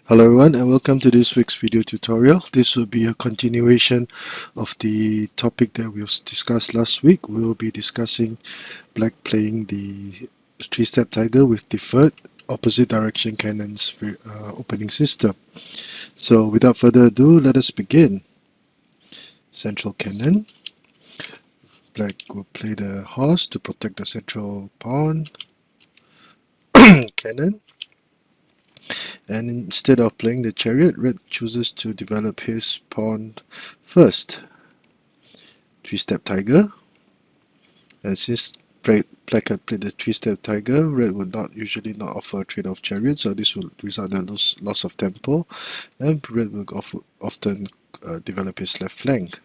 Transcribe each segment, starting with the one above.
Hello everyone and welcome to this week's video tutorial. This will be a continuation of the topic that we discussed last week. We will be discussing black playing the three-step tiger with deferred opposite direction cannons opening system. So without further ado, let us begin. Central cannon. Black will play the horse to protect the central pawn cannon. And instead of playing the chariot, red chooses to develop his pawn first. Three-step tiger. And since black had played the three-step tiger, red would usually not offer a trade-off chariot, so this will result in a loss of tempo, and red will often develop his left flank.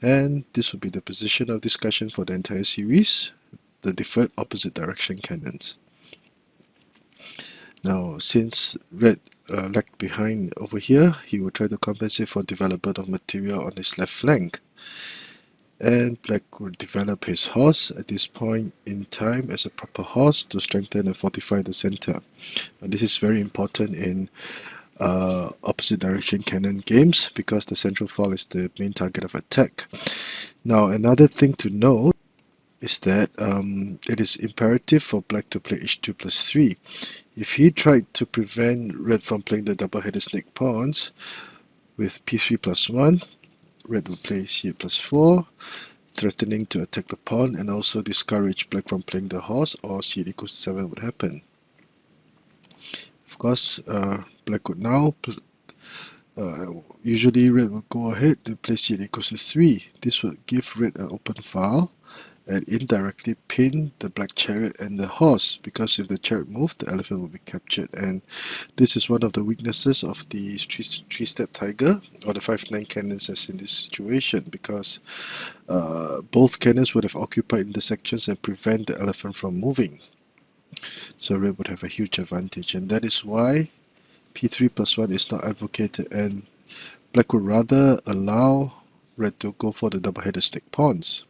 And this will be the position of discussion for the entire series, the deferred opposite direction cannons. Now, since red lagged behind over here, he will try to compensate for development of material on his left flank. And black will develop his horse at this point in time as a proper horse to strengthen and fortify the center. This is very important in opposite direction cannon games because the central file is the main target of attack. Now another thing to note is that it is imperative for black to play h2 plus 3. If he tried to prevent red from playing the double-headed snake pawns with p3 plus 1, red will play c8 plus 4, threatening to attack the pawn and also discourage black from playing the horse, or c8 equals 7 would happen. Of course, black would now, usually red will go ahead and play c8 equals to 3. This would give red an open file and indirectly pin the black chariot and the horse, because if the chariot moved, the elephant will be captured, and this is one of the weaknesses of the three-step tiger or the 5-9 cannons as in this situation, because both cannons would have occupied intersections and prevent the elephant from moving. So red would have a huge advantage, and that is why p3 plus 1 is not advocated, and black would rather allow red to go for the double-headed snake pawns.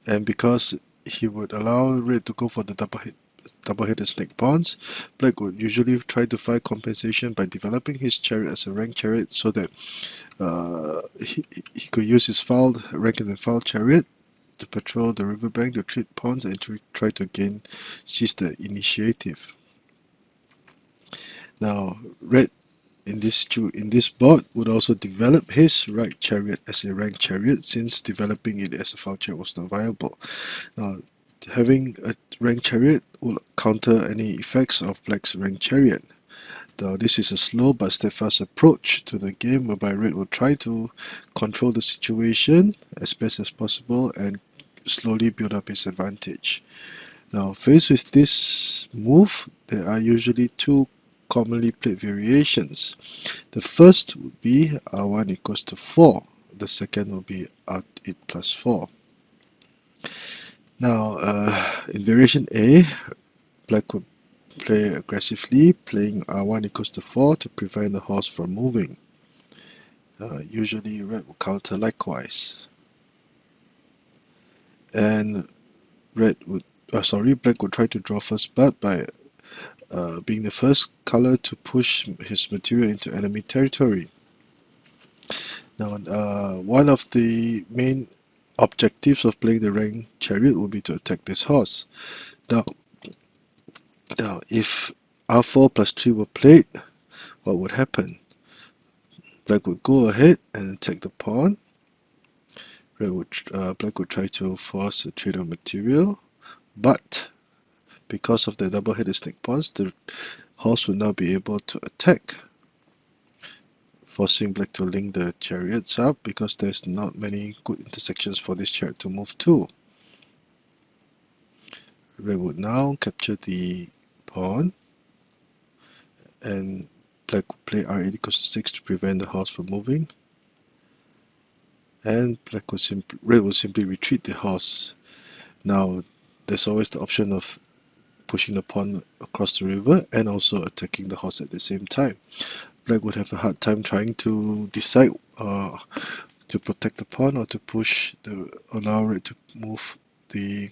And because he would allow red to go for the double-headed snake pawns, black would usually try to find compensation by developing his chariot as a ranked chariot, so that he could use his ranked and file chariot to patrol the riverbank to trade pawns and to try to seize the initiative. Now, red in this board would also develop his right chariot as a ranked chariot, since developing it as a file chariot was not viable. Now, having a ranked chariot will counter any effects of black's ranked chariot. Now, this is a slow but steadfast approach to the game, whereby red will try to control the situation as best as possible and slowly build up his advantage. Now, faced with this move, there are usually two commonly played variations. The first would be r1 equals to 4. The second will be r8 plus 4. Now, in variation A, black would play aggressively, playing r1 equals to 4 to prevent the horse from moving. Usually red will counter likewise. And black would try to draw first blood by being the first color to push his material into enemy territory. Now, one of the main objectives of playing the ranked chariot will be to attack this horse. Now if r4 plus 3 were played, what would happen? Black would go ahead and attack the pawn. Black would try to force a trade of material, but because of the double-headed snake pawns, the horse would now be able to attack, forcing black to link the chariots up, because there's not many good intersections for this chariot to move to. Red would now capture the pawn, and black would play r8 equals to 6 to prevent the horse from moving, and red will simply retreat the horse. Now, there's always the option of pushing the pawn across the river and also attacking the horse at the same time. Black would have a hard time trying to decide to protect the pawn or to allow red to move the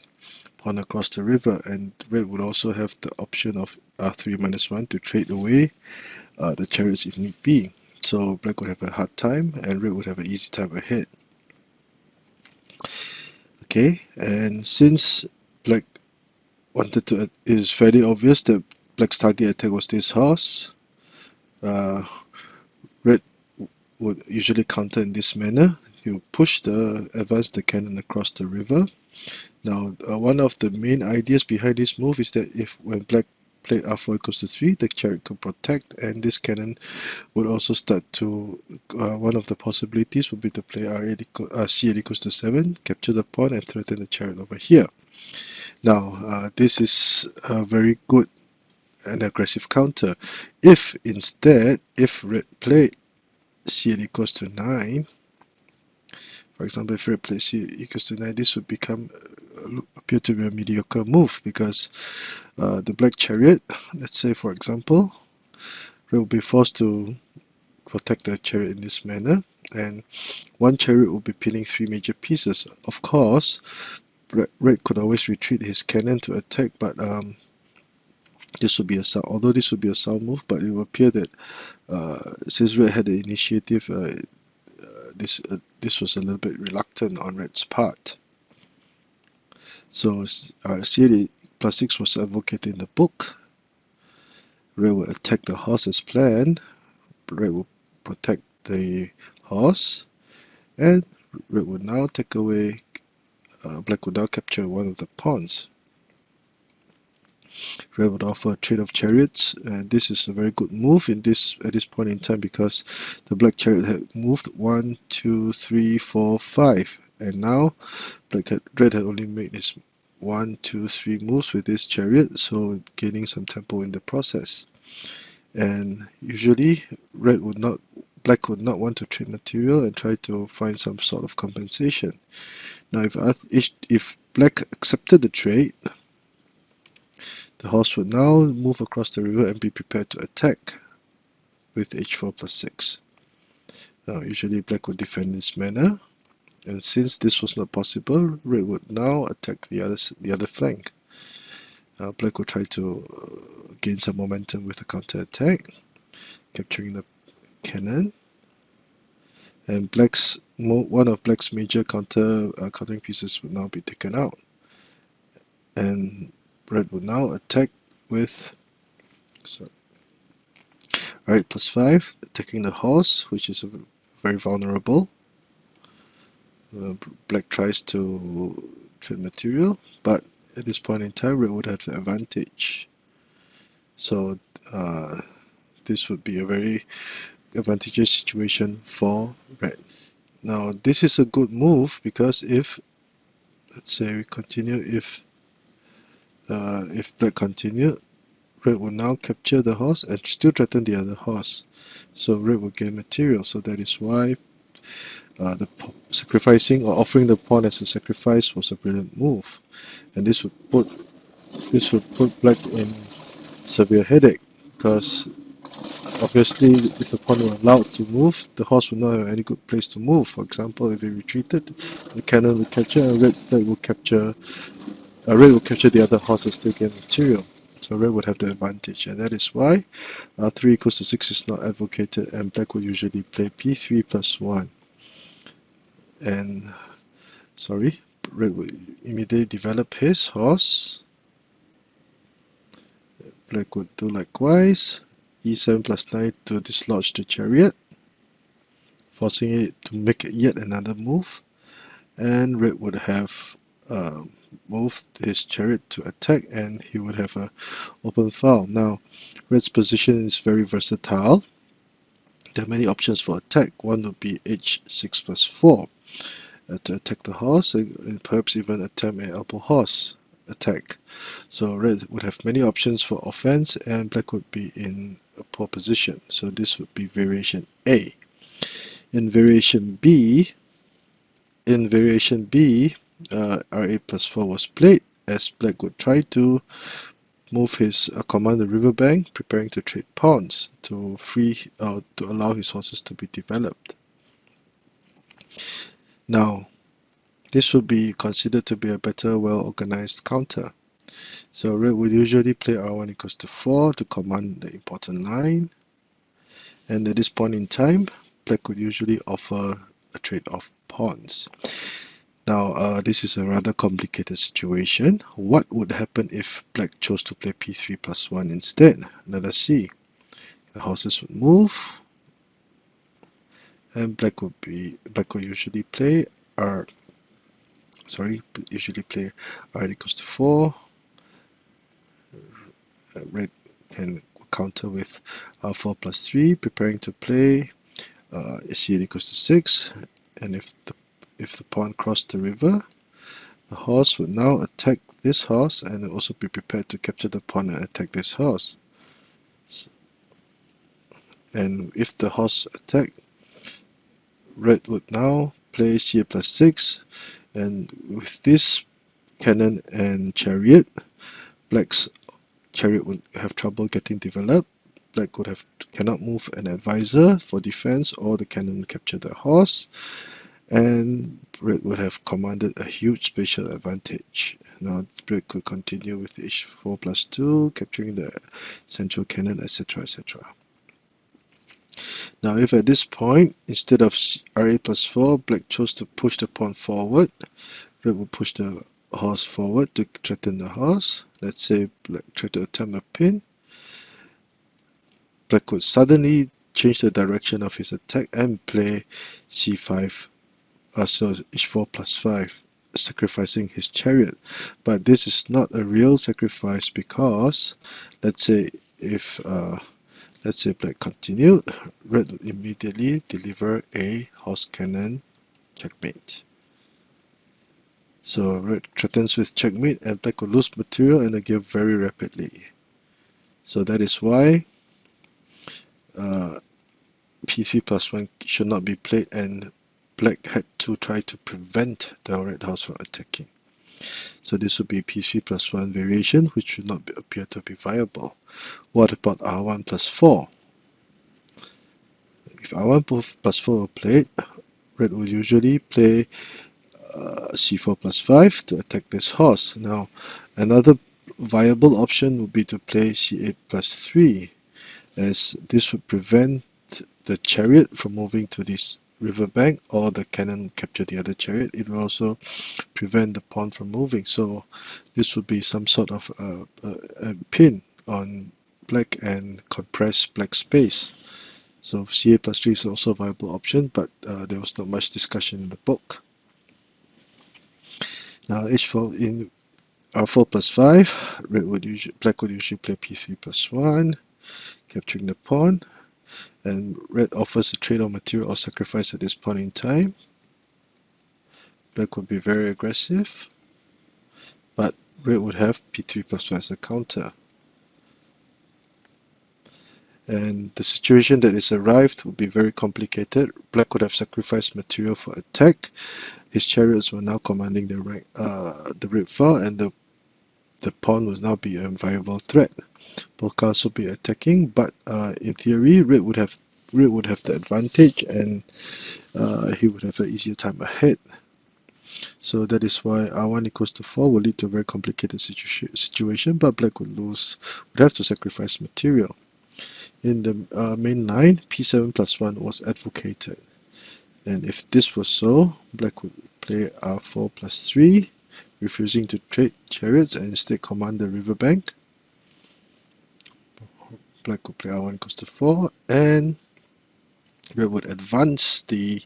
pawn across the river, and red would also have the option of r3-1 to trade away the chariots if need be. So black would have a hard time and red would have an easy time ahead. Okay, and since black wanted to, it is fairly obvious that black's target attack was this horse. Red would usually counter in this manner. You push advance the cannon across the river. Now, one of the main ideas behind this move is that when black played r4 equals to 3, the chariot could protect, and this cannon would also start to, one of the possibilities would be to play c8 equals to 7, capture the pawn, and threaten the chariot over here. Now, this is a very good and aggressive counter. If instead, if red played c8 equals to 9, for example, if red plays c8 equals to 9, this would appear to be a mediocre move, because the black chariot, let's say for example, red will be forced to protect the chariot in this manner, and one chariot will be pinning 3 major pieces. Of course, red could always retreat his cannon to attack, but this would be a sound move, but it will appear that since red had the initiative, this was a little bit reluctant on red's part. So c8 plus 6 was advocated in the book. Red will attack the horse as planned. Red will protect the horse, and red will now take away. Black will now capture one of the pawns. Red would offer a trade of chariots, and this is a very good move at this point in time, because the black chariot had moved 1, 2, 3, 4, 5, and now red had only made his 1, 2, 3 moves with this chariot, so gaining some tempo in the process. And usually black would not want to trade material and try to find some sort of compensation. Now if black accepted the trade, the horse would now move across the river and be prepared to attack with h4 plus 6. Now usually black would defend in this manner, and since this was not possible, red would now attack the other flank. Black will try to gain some momentum with a counter attack, capturing the cannon, and one of black's major countering pieces would now be taken out, and red would now attack with right plus 5, attacking the horse, which is very vulnerable. Black tries to trade material, but at this point in time, red would have the advantage. So this would be a very advantageous situation for red. Now this is a good move, because if, let's say we continue, if black continued, red will now capture the horse and still threaten the other horse. So red will gain material. So that is why the sacrificing or offering the pawn as a sacrifice was a brilliant move, and this would put black in severe headache, because obviously if the pawn were allowed to move, the horse would not have any good place to move. For example, if he retreated, the cannon would capture, and red will capture the other horse and still gain material. So red would have the advantage, and that is why 3 equals to 6 is not advocated, and black would usually play p3 plus 1. And red would immediately develop his horse. Black would do likewise, e7 plus 9 to dislodge the chariot, forcing it to make yet another move, and red would have moved his chariot to attack, and he would have an open file. Now red's position is very versatile. There are many options for attack. One would be h6 plus 4 to attack the horse, and perhaps even attempt an elbow horse attack. So red would have many options for offense, and black would be in a poor position. So this would be variation A. In variation B, r8 plus 4 was played, as black would try to move his command the riverbank, preparing to trade pawns to allow his horses to be developed. Now, This would be considered to be a better, well-organized counter. So red would usually play r1 equals to 4 to command the important line. And at this point in time, black would usually offer a trade of pawns. Now, this is a rather complicated situation. What would happen if black chose to play p3 plus 1 instead? Let us see. The horses would move, and black would usually play r. Usually play r equals to 4. Red can counter with r4 plus 3, preparing to play c8 equals to 6. And if the pawn crossed the river, the horse would now attack this horse and also be prepared to capture the pawn and attack this horse. And if the horse attacked, red would now play c8 plus 6, and with this cannon and chariot, black's chariot would have trouble getting developed. Black cannot move an advisor for defense, or the cannon would capture the horse, and red would have commanded a huge spatial advantage. Now red could continue with h4 plus 2, capturing the central cannon, etc. etc. Now if at this point, instead of r8 plus 4, black chose to push the pawn forward, red would push the horse forward to threaten the horse. Let's say black tried to attempt a pin. Black could suddenly change the direction of his attack and play c5, so h4 plus 5, sacrificing his chariot. But this is not a real sacrifice, because let's say black continued, red would immediately deliver a horse cannon checkmate. So red threatens with checkmate, and black will lose material in the game very rapidly. So that is why p3 plus 1 should not be played, and black had to try to prevent the red house from attacking. So this would be p3 plus 1 variation, which should not appear to be viable. What about r1 plus 4? If r1 plus 4 were played, red would usually play c4 plus 5 to attack this horse. Now, another viable option would be to play c8 plus 3, as this would prevent the chariot from moving to this riverbank, or the cannon would capture the other chariot. It will also prevent the pawn from moving. So this would be some sort of a pin on black and compress black space. So c8 plus 3 is also a viable option, but there was not much discussion in the book. Now h4 in r4 plus 5, black would usually play p3 plus 1, capturing the pawn, and red offers a trade of material or sacrifice at this point in time. Black would be very aggressive, but red would have p3 plus 1 as a counter. And the situation that is arrived would be very complicated. Black would have sacrificed material for attack. His chariots were now commanding the red file, and the pawn will now be a viable threat. Both colors will be attacking, but in theory, red would have the advantage, and he would have an easier time ahead. So that is why r1 equals to 4 will lead to a very complicated situation, but black would have to sacrifice material. In the main line, p7 plus 1 was advocated. And if this was so, black would play r4 plus 3, refusing to trade chariots and instead command the riverbank. Black would play r1 equals to 4, and red would advance the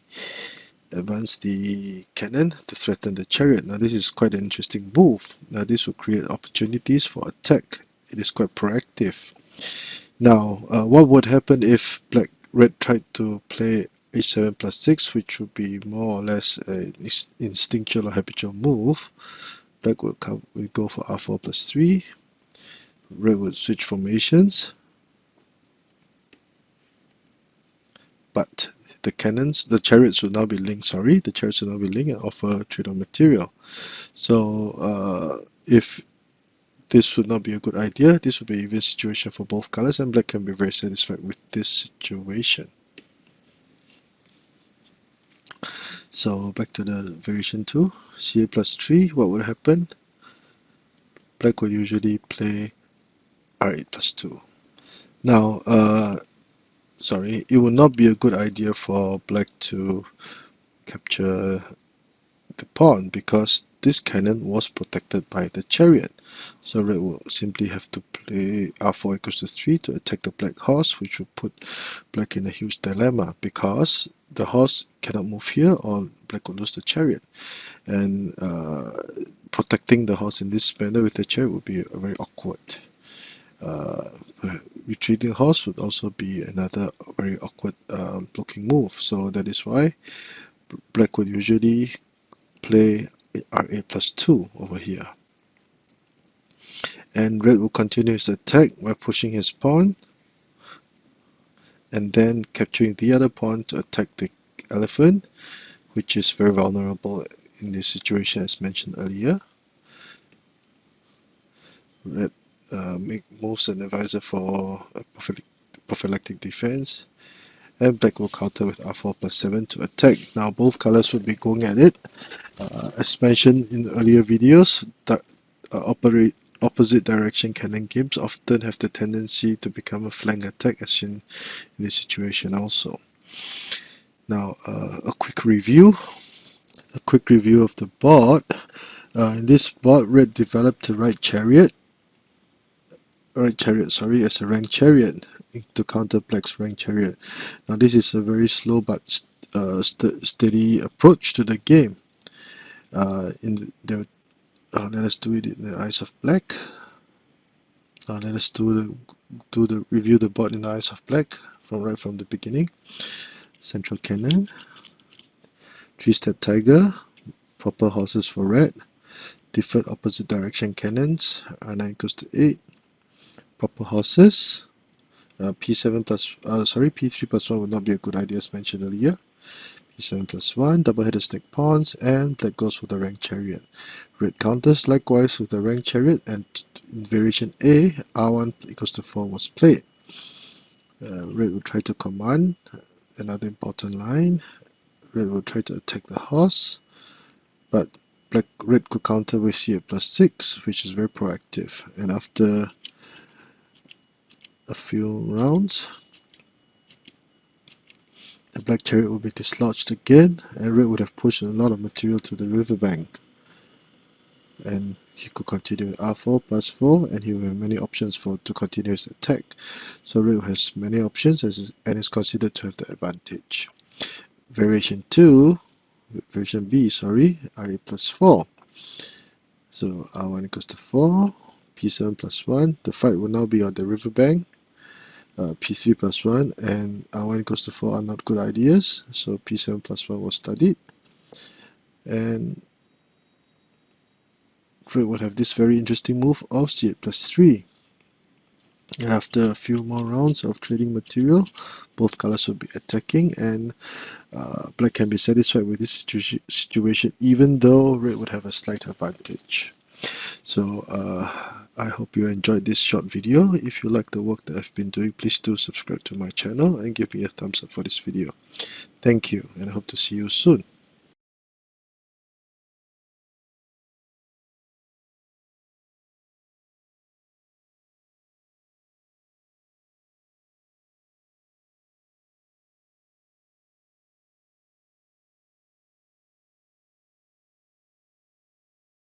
cannon to threaten the chariot. Now this is quite an interesting move. Now this will create opportunities for attack. It is quite proactive. Now what would happen if red tried to play h7 plus 6, which would be more or less an instinctual or habitual move? Black will go for r4 plus 3. Red would switch formations, but the chariots will now be linked, and offer trade on material. So if this would not be a good idea, this would be an even situation for both colors, and black can be very satisfied with this situation. So back to the variation 2, ca plus 3, what would happen? Black would usually play r8 plus 2. Now, sorry, it would not be a good idea for black to capture the pawn because this cannon was protected by the chariot. So red will simply have to play r4 equals to 3 to attack the black horse, which will put black in a huge dilemma because the horse cannot move here or black will lose the chariot. And protecting the horse in this manner with the chariot would be very awkward. Uh, retreating horse would also be another very awkward looking move. So that is why black would usually play r8 plus 2 over here. And red will continue his attack by pushing his pawn and then capturing the other pawn to attack the elephant, which is very vulnerable in this situation as mentioned earlier. Red moves an advisor for a prophylactic defense, and black will counter with r4 plus 7 to attack. Now both colors will be going at it. As mentioned in earlier videos, that opposite direction cannon games often have the tendency to become a flank attack, as seen in this situation also. Now a quick review of the board. In this board, red developed the right chariot as a ranked chariot to counter black's ranked chariot. Now this is a very slow but steady approach to the game. Let us do it in the eyes of black. Let us review the board in the eyes of black right from the beginning. Central cannon, 3-step tiger, proper horses for red, deferred opposite direction cannons, r9 equals to 8, proper horses, p3 plus 1 would not be a good idea as mentioned earlier. p7 plus 1, double-headed snake pawns, and black goes for the ranked chariot. Red counters likewise with the ranked chariot, and in variation A, r1 equals to 4 was played. Red will try to command another important line. Red will try to attack the horse, but red could counter with c8 plus 6, which is very proactive. And after a few rounds, the black chariot will be dislodged again, and red would have pushed a lot of material to the riverbank. And he could continue with r4 plus 4, and he will have many options to continue his attack. So red has many options and is considered to have the advantage. Variation B, r8 plus 4. So r1 equals to 4, p7 plus 1. The fight will now be on the riverbank. p3 plus 1 and r1 equals to 4 are not good ideas, so p7 plus 1 was studied. And red will have this very interesting move of c8 plus 3. And after a few more rounds of trading material, both colors will be attacking, and black can be satisfied with this situation even though red would have a slight advantage. So I hope you enjoyed this short video. If you like the work that I've been doing, please do subscribe to my channel and give me a thumbs up for this video. Thank you, and I hope to see you soon.